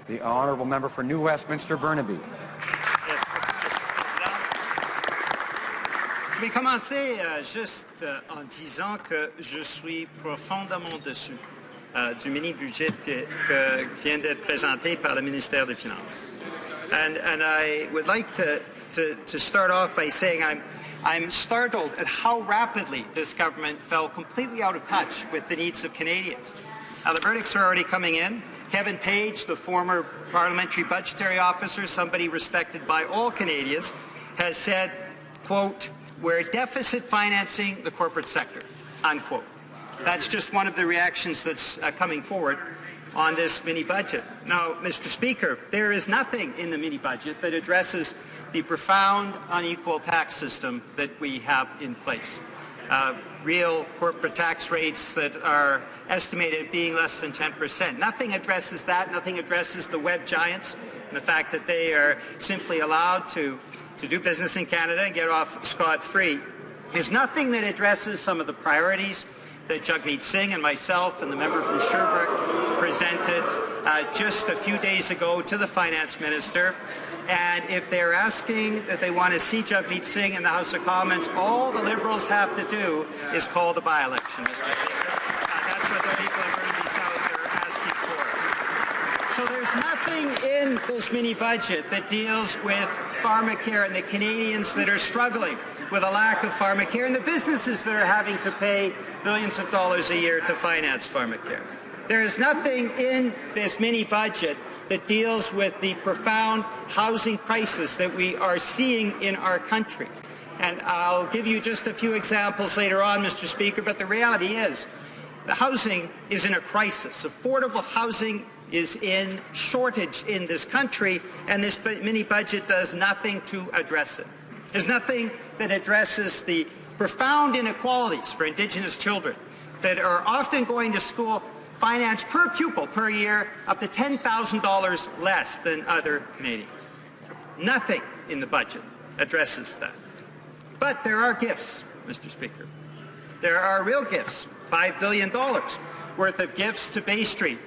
The honourable member for New Westminster Burnaby. Je vais commencer juste en disant que je suis profondément déçu du mini-budget qui vient d'être présenté par le ministère des Finances. And I would like to start off by saying I'm startled at how rapidly this government fell completely out of touch with the needs of Canadians. The verdicts are already coming in. Kevin Page, the former parliamentary budgetary officer, somebody respected by all Canadians, has said, quote, "We're deficit financing the corporate sector," unquote. That's just one of the reactions that's coming forward on this mini-budget. Now, Mr. Speaker, there is nothing in the mini-budget that addresses the profound unequal tax system that we have in place. Real corporate tax rates that are estimated being less than 10%. Nothing addresses that. Nothing addresses the web giants and the fact that they are simply allowed to do business in Canada and get off scot-free. There's nothing that addresses some of the priorities that Jagmeet Singh and myself and the member from Sherbrooke presented just a few days ago to the finance minister. And if they're asking that they want to see Jagmeet Singh in the House of Commons, all the Liberals have to do is call the by-election, Mr. Speaker. That's what the people of Burnaby South are asking for. So there's nothing in this mini-budget that deals with pharmacare and the Canadians that are struggling with a lack of pharmacare and the businesses that are having to pay billions of dollars a year to finance pharmacare. There is nothing in this mini-budget that deals with the profound housing crisis that we are seeing in our country. And I'll give you just a few examples later on, Mr. Speaker, but the reality is the housing is in a crisis. Affordable housing is in shortage in this country, and this mini-budget does nothing to address it. There's nothing that addresses the profound inequalities for Indigenous children that are often going to school financed per pupil per year up to $10,000 less than other Canadians. Nothing in the budget addresses that. But there are gifts, Mr. Speaker. There are real gifts, $5 billion worth of gifts to Bay Street.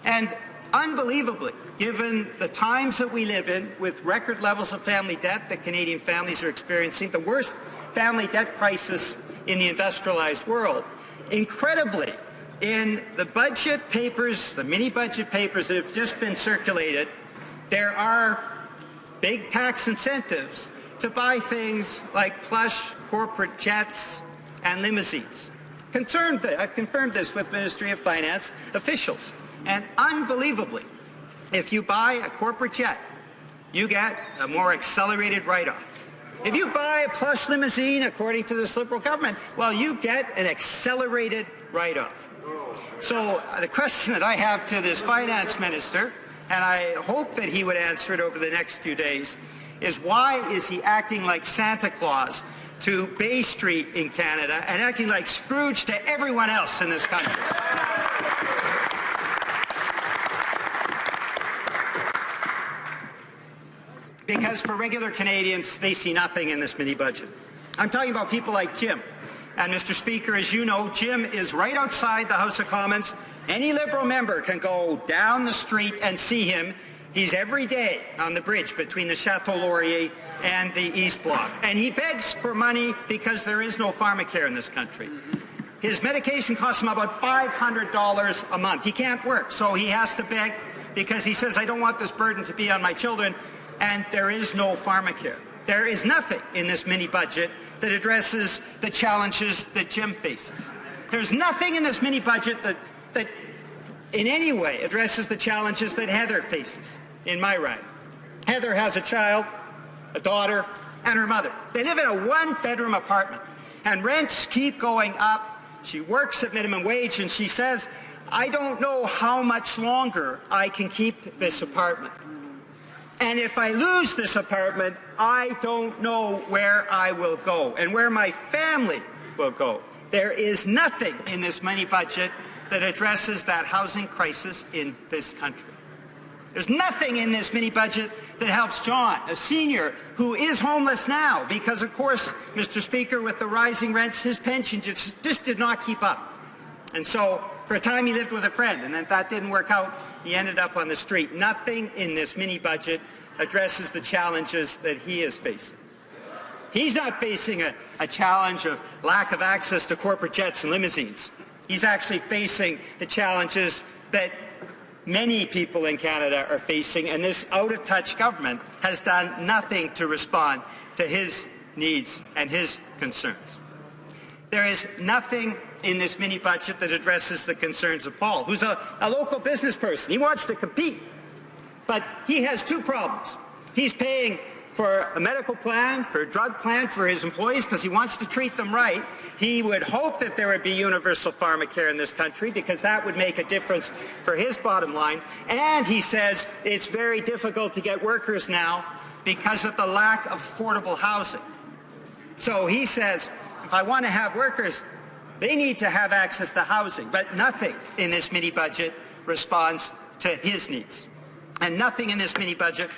And unbelievably, given the times that we live in with record levels of family debt that Canadian families are experiencing, the worst family debt crisis in the industrialized world, incredibly, in the budget papers, the mini-budget papers that have just been circulated, there are big tax incentives to buy things like plush corporate jets and limousines. I've confirmed this with Ministry of Finance officials. And unbelievably, if you buy a corporate jet, you get a more accelerated write-off. If you buy a plush limousine, according to this Liberal government, well, you get an accelerated write-off. So the question that I have to this finance minister, and I hope that he would answer it over the next few days, is why is he acting like Santa Claus to Bay Street in Canada and acting like Scrooge to everyone else in this country? Because for regular Canadians, they see nothing in this mini-budget. I'm talking about people like Jim. And Mr. Speaker, as you know, Jim is right outside the House of Commons. Any Liberal member can go down the street and see him. He's every day on the bridge between the Chateau Laurier and the East Block. And he begs for money because there is no pharmacare in this country. His medication costs him about $500 a month. He can't work, so he has to beg because he says, I don't want this burden to be on my children. And there is no pharmacare. There is nothing in this mini-budget that addresses the challenges that Jim faces. There's nothing in this mini-budget that in any way addresses the challenges that Heather faces in my riding. Heather has a child, a daughter, and her mother. They live in a one-bedroom apartment, and rents keep going up. She works at minimum wage, and she says, I don't know how much longer I can keep this apartment. And if I lose this apartment, I don't know where I will go and where my family will go. There is nothing in this mini-budget that addresses that housing crisis in this country. There's nothing in this mini-budget that helps John, a senior who is homeless now because, of course, Mr. Speaker, with the rising rents, his pension just did not keep up. And so for a time he lived with a friend, and then that didn't work out. he ended up on the street. Nothing in this mini-budget addresses the challenges that he is facing. He's not facing a challenge of lack of access to corporate jets and limousines. He's actually facing the challenges that many people in Canada are facing, and this out-of-touch government has done nothing to respond to his needs and his concerns. There is nothing in this mini-budget that addresses the concerns of Paul, who's a local business person. He wants to compete, but he has two problems. He's paying for a medical plan, for a drug plan for his employees because he wants to treat them right. He would hope that there would be universal pharmacare in this country because that would make a difference for his bottom line. And he says it's very difficult to get workers now because of the lack of affordable housing. So he says, if I want to have workers, they need to have access to housing. But nothing in this mini-budget responds to his needs. And nothing in this mini-budget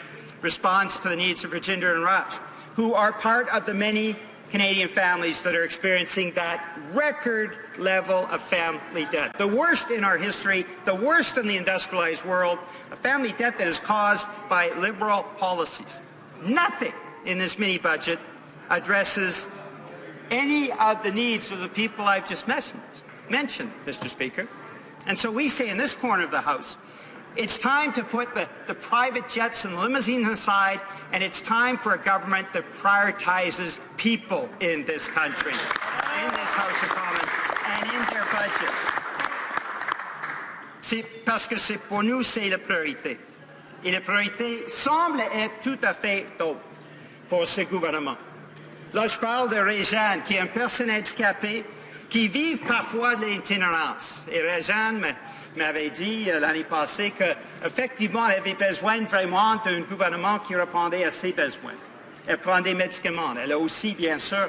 responds to the needs of Virginia and Raj, who are part of the many Canadian families that are experiencing that record level of family debt. The worst in our history, the worst in the industrialized world, a family debt that is caused by liberal policies. Nothing in this mini-budget addresses any of the needs of the people I've just mentioned, Mr. Speaker. And so we say in this corner of the House, it's time to put the private jets and limousines aside, and it's time for a government that prioritizes people in this country, in this House of Commons, and in their budgets. C'est parce que c'est pour nous, c'est la priorité. Et la priorité semble être tout à fait autre pour ce gouvernement. Là, je parle de Réjeanne, qui est une personne handicapée qui vit parfois de l'itinérance. Et Réjeanne m'avait dit l'année passée qu'effectivement, elle avait besoin vraiment d'un gouvernement qui répondait à ses besoins. Elle prend des médicaments. Elle a aussi, bien sûr,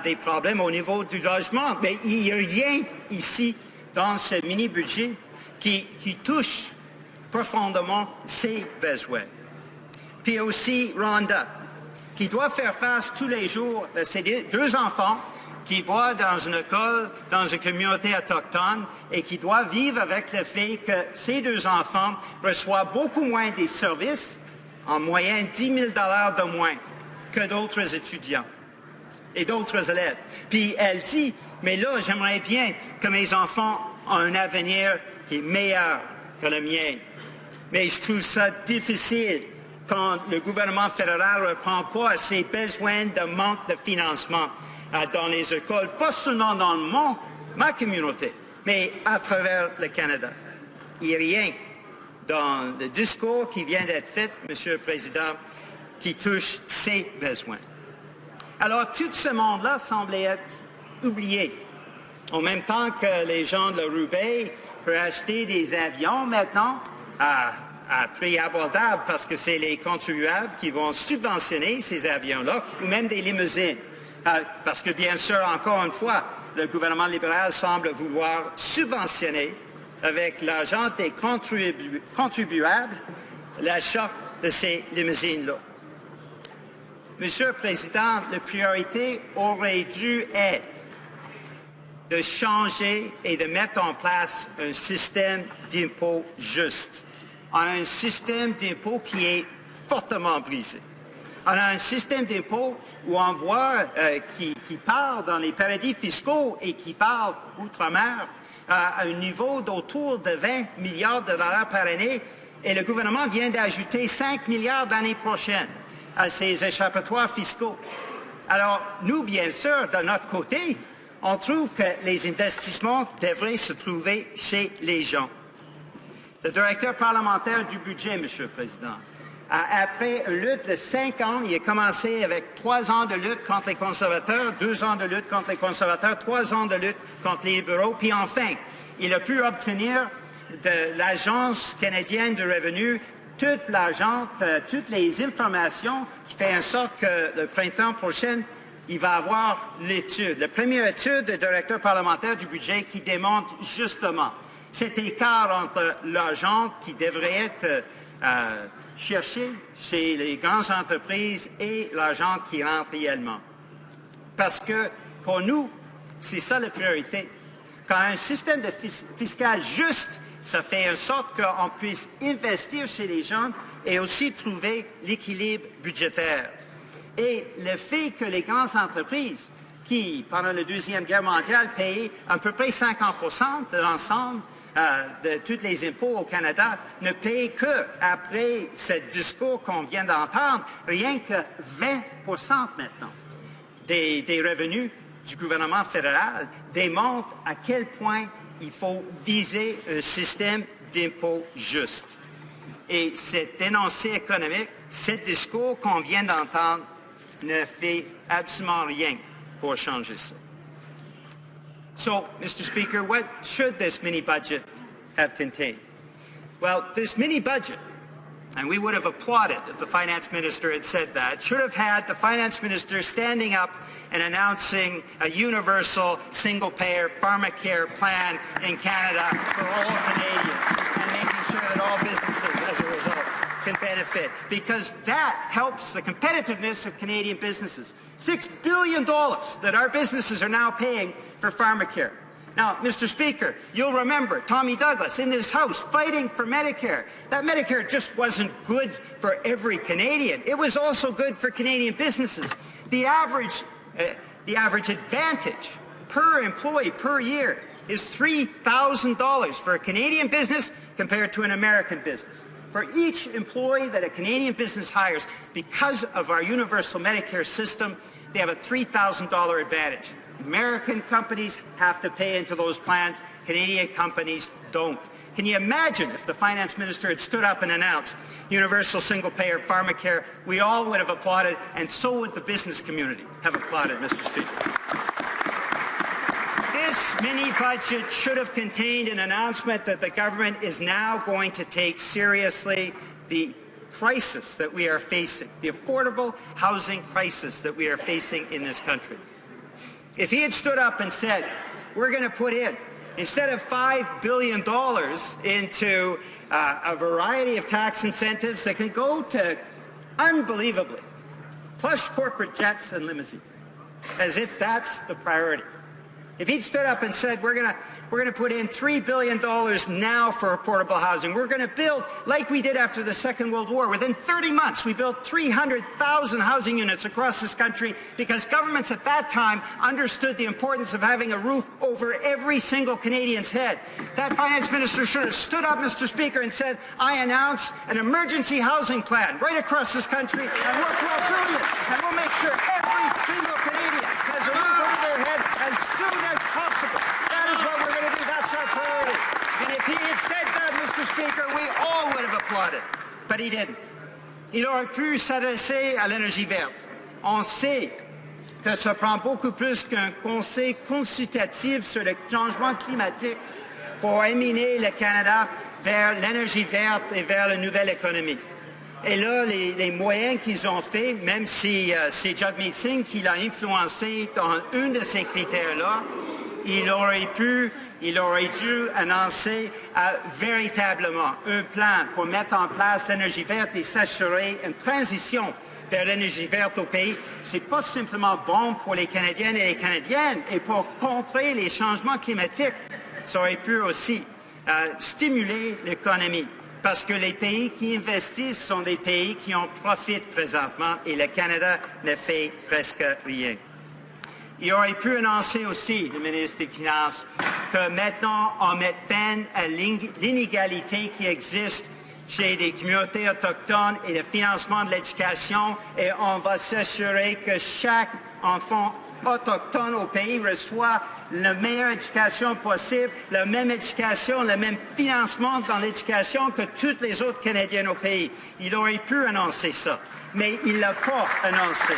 des problèmes au niveau du logement. Mais il n'y a rien ici dans ce mini-budget qui touche profondément ses besoins. Puis aussi Rhonda, qui doit faire face tous les jours à ses deux enfants qui vont dans une école, dans une communauté autochtone et qui doit vivre avec le fait que ces deux enfants reçoivent beaucoup moins des services, en moyenne 10 000 $ de moins que d'autres étudiants et d'autres élèves. Puis elle dit, mais là, j'aimerais bien que mes enfants aient un avenir qui est meilleur que le mien. Mais je trouve ça difficile quand le gouvernement fédéral ne répond pas à ses besoins de manque de financement dans les écoles, pas seulement dans ma communauté, mais à travers le Canada. Il n'y a rien dans le discours qui vient d'être fait, Monsieur le Président, qui touche ses besoins. Alors, tout ce monde-là semblait être oublié. En même temps que les gens de la Roubaix peuvent acheter des avions maintenant à prix abordable parce que c'est les contribuables qui vont subventionner ces avions-là, ou même des limousines. Parce que, bien sûr, encore une fois, le gouvernement libéral semble vouloir subventionner avec l'argent des contribuables l'achat de ces limousines-là. Monsieur le Président, la priorité aurait dû être de changer et de mettre en place un système d'impôt juste. On a un système d'impôt qui est fortement brisé. On a un système d'impôt où on voit qui part dans les paradis fiscaux et qui part outre-mer à un niveau d'autour de 20 milliards de dollars par année. Et le gouvernement vient d'ajouter 5 milliards l'année prochaine à ces échappatoires fiscaux. Alors, nous, bien sûr, de notre côté, on trouve que les investissements devraient se trouver chez les gens. Le directeur parlementaire du budget, Monsieur le Président, après une lutte de 5 ans, il a commencé avec 3 ans de lutte contre les conservateurs, 2 ans de lutte contre les conservateurs, 3 ans de lutte contre les libéraux, puis enfin, il a pu obtenir de l'Agence canadienne du revenu toute l'argent, toutes les informations qui fait en sorte que le printemps prochain, il va avoir l'étude, la première étude du directeur parlementaire du budget qui démontre justement cet écart entre l'argent qui devrait être cherché chez les grandes entreprises et l'argent qui rentre réellement. Parce que pour nous, c'est ça la priorité. Quand un système fiscal juste Ça fait en sorte qu'on puisse investir chez les gens et aussi trouver l'équilibre budgétaire. Et le fait que les grandes entreprises, qui, pendant la Deuxième Guerre mondiale, payaient à peu près 50% de l'ensemble de tous les impôts au Canada, ne payent que, après ce discours qu'on vient d'entendre, rien que 20% maintenant des revenus du gouvernement fédéral démontrent à quel point il faut viser un système d'impôt juste. Et cet énoncé économique, ce discours qu'on vient d'entendre, ne fait absolument rien pour changer ça. So, Mr. Speaker, what should this mini-budget have contained? Well, this mini-budget, and we would have applauded if the finance minister had said that, should have had the finance minister standing up and announcing a universal single-payer pharmacare plan in Canada for all Canadians and making sure that all businesses, as a result, can benefit, because that helps the competitiveness of Canadian businesses. $6 billion that our businesses are now paying for pharmacare. Now, Mr. Speaker, you'll remember Tommy Douglas in this House fighting for Medicare. That Medicare just wasn't good for every Canadian. It was also good for Canadian businesses. The average advantage per employee per year is $3,000 for a Canadian business compared to an American business. For each employee that a Canadian business hires, because of our universal Medicare system, they have a $3,000 advantage. American companies have to pay into those plans. Canadian companies don't. Can you imagine if the finance minister had stood up and announced universal single-payer pharmacare? We all would have applauded, and so would the business community have applauded, Mr. Speaker. This mini-budget should have contained an announcement that the government is now going to take seriously the crisis that we are facing, the affordable housing crisis that we are facing in this country. If he had stood up and said, we're going to put in, instead of $5 billion into a variety of tax incentives that can go to, unbelievably, plush corporate jets and limousines, as if that's the priority. If he'd stood up and said, we're going to put in $3 billion now for affordable housing. We're going to build, like we did after the Second World War. Within 30 months, we built 300,000 housing units across this country because governments at that time understood the importance of having a roof over every single Canadian's head. That finance minister should have stood up, Mr. Speaker, and said, I announce an emergency housing plan right across this country, and we're brilliant, and we'll make sure every single Canadian has a roof over their head as soon as possible. That is what we're going to do. That's our priority. And if he had said that, Mr. Speaker, we all would have applauded. But he didn't. Il aurait pu s'adresser à l'énergie verte. On sait que ça prend beaucoup plus qu'un conseil consultatif sur le changement climatique pour éminer le Canada vers l'énergie verte et vers la nouvelle économie. Et là, les moyens qu'ils ont fait, même si c'est Jagmeet Singh qui l'a influencé dans un de ces critères-là, il aurait dû annoncer véritablement un plan pour mettre en place l'énergie verte et s'assurer une transition vers l'énergie verte au pays. C'est pas simplement bon pour les Canadiennes et les Canadiennes et pour contrer les changements climatiques. Ça aurait pu aussi stimuler l'économie. Parce que les pays qui investissent sont des pays qui en profitent présentement et le Canada ne fait presque rien. Il aurait pu annoncer aussi, le ministre des Finances, que maintenant on met fin à l'inégalité qui existe chez les communautés autochtones et le financement de l'éducation et on va s'assurer que chaque enfant autochtone au pays reçoit la meilleure éducation possible, la même éducation, le même financement dans l'éducation que toutes les autres Canadiennes au pays. Il aurait pu annoncer ça, mais il ne l'a pas annoncé.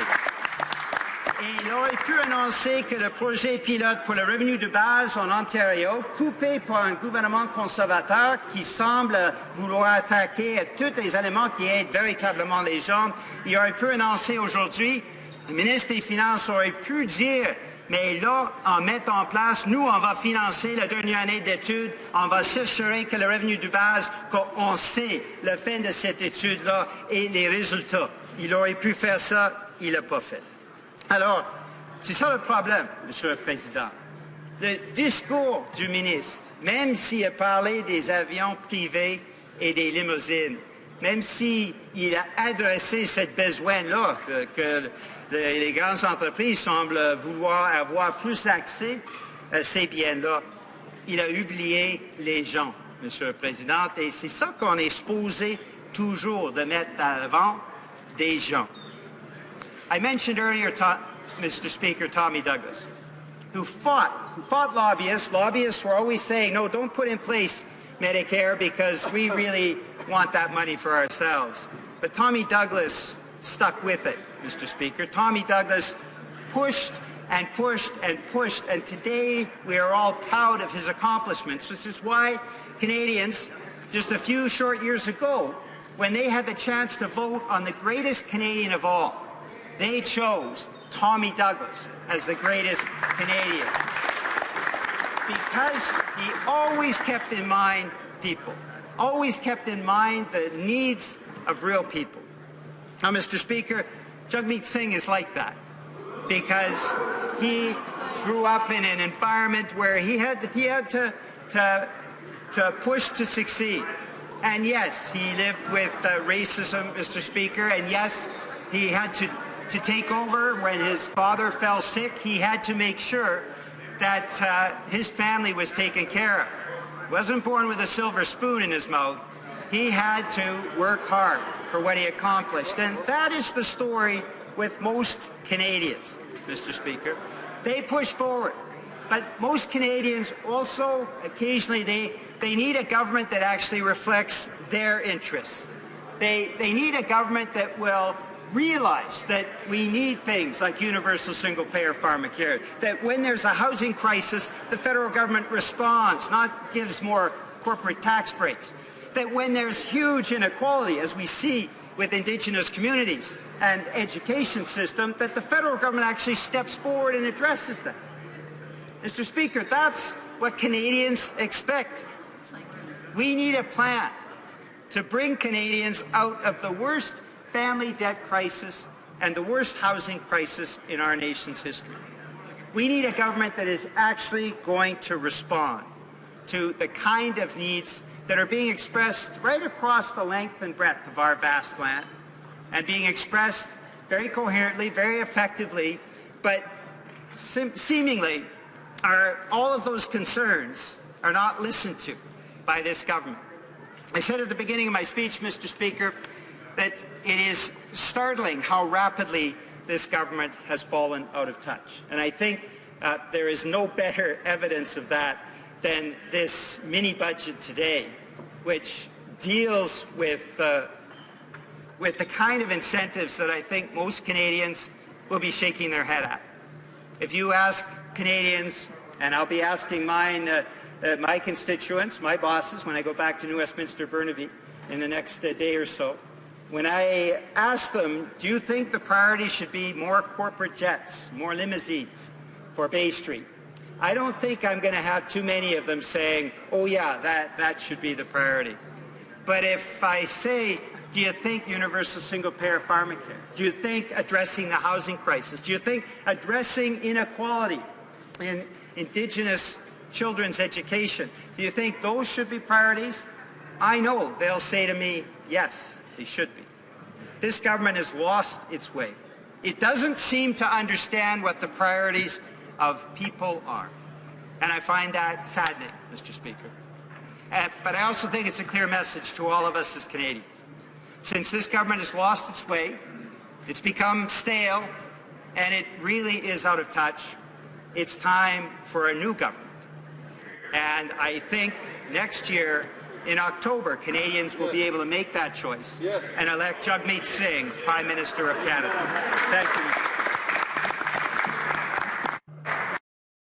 Et il aurait pu annoncer que le projet pilote pour le revenu de base en Ontario, coupé par un gouvernement conservateur qui semble vouloir attaquer à tous les éléments qui aident véritablement les gens, il aurait pu annoncer aujourd'hui. Le ministre des Finances aurait pu dire, mais là, en mettant en place, nous, on va financer la dernière année d'études, on va s'assurer que le revenu de base, qu'on sait la fin de cette étude-là et les résultats. Il aurait pu faire ça, il ne l'a pas fait. Alors, c'est ça le problème, Monsieur le Président. le discours du ministre, même s'il a parlé des avions privés et des limousines, même s'il a adressé cette besoin-là que les grandes entreprises semblent vouloir avoir plus accès à ces biens-là, il a oublié les gens, Monsieur le Président, et c'est ça qu'on est supposé toujours de mettre à l'avant, des gens. I mentioned earlier, Mr. Speaker, Tommy Douglas, who fought lobbyists. Lobbyists were always saying, no, don't put in place Medicare because we really want that money for ourselves. But Tommy Douglas stuck with it, Mr. Speaker. Tommy Douglas pushed and pushed and pushed, and today we are all proud of his accomplishments. This is why Canadians, just a few short years ago, when they had the chance to vote on the greatest Canadian of all, they chose Tommy Douglas as the greatest Canadian. Because he always kept in mind people, always kept in mind the needs of real people. Now, Mr. Speaker, Jagmeet Singh is like that because he grew up in an environment where he had to push to succeed. And yes, he lived with racism, Mr. Speaker, and yes, he had to take over when his father fell sick. He had to make sure that his family was taken care of. He wasn't born with a silver spoon in his mouth. He had to work hard for what he accomplished. And that is the story with most Canadians, Mr. Speaker. They push forward. But most Canadians also, occasionally, they need a government that actually reflects their interests. They need a government that will realize that we need things like universal single-payer pharmacare, that when there's a housing crisis, the federal government responds, not gives more corporate tax breaks, that when there's huge inequality, as we see with Indigenous communities and education system, that the federal government actually steps forward and addresses that. Mr. Speaker, that's what Canadians expect. We need a plan to bring Canadians out of the worst family debt crisis and the worst housing crisis in our nation's history. We need a government that is actually going to respond to the kind of needs that are being expressed right across the length and breadth of our vast land and being expressed very coherently, very effectively, but seemingly all of those concerns are not listened to by this government. I said at the beginning of my speech, Mr. Speaker, that it is startling how rapidly this government has fallen out of touch. And I think there is no better evidence of that than this mini-budget today, which deals with the kind of incentives that I think most Canadians will be shaking their head at. If you ask Canadians, and I'll be asking my constituents, my bosses, when I go back to New Westminster Burnaby in the next day or so, when I ask them, do you think the priority should be more corporate jets, more limousines for Bay Street? I don't think I'm going to have too many of them saying, oh yeah, that should be the priority. But if I say, do you think universal single-payer pharmacare? Do you think addressing the housing crisis? Do you think addressing inequality in Indigenous children's education? Do you think those should be priorities? I know they'll say to me, yes, they should be. This government has lost its way. It doesn't seem to understand what the priorities of people are. And I find that saddening, Mr. Speaker. But I also think it's a clear message to all of us as Canadians. Since this government has lost its way, it's become stale, and it really is out of touch, it's time for a new government. And I think next year, in October, Canadians will be able to make that choice and elect Jagmeet Singh Prime Minister of Canada. Thank you, Mr.